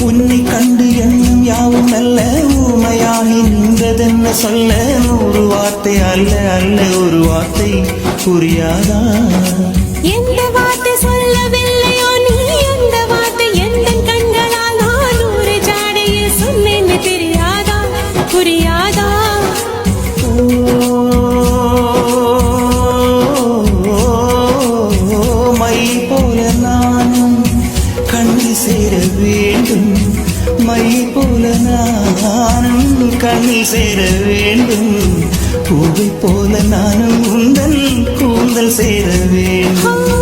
உன்னை கண்டு எண்ணம் யாவும் அல்ல ஊமையாகி நின்றதென்ன சொல்ல 100 வார்த்தை அல்ல அல்ல ஒரு வார்த்தை புரியாதா எந்த வார்த்தை சொல்லவில்லையோ நீ அந்த வார்த்தை எந்த கண்களால் நான் ஒரு ஜாடையில் சொன்னேன்னு தெரியாதா புரியாதா மை போல நானும் கண்ணில் சேர வேண்டும் மை போல நானும் கண்ணில் சேர வேண்டும் பூவை போல நானும் உந்தன் கூந்தல் சேர வேண்டும்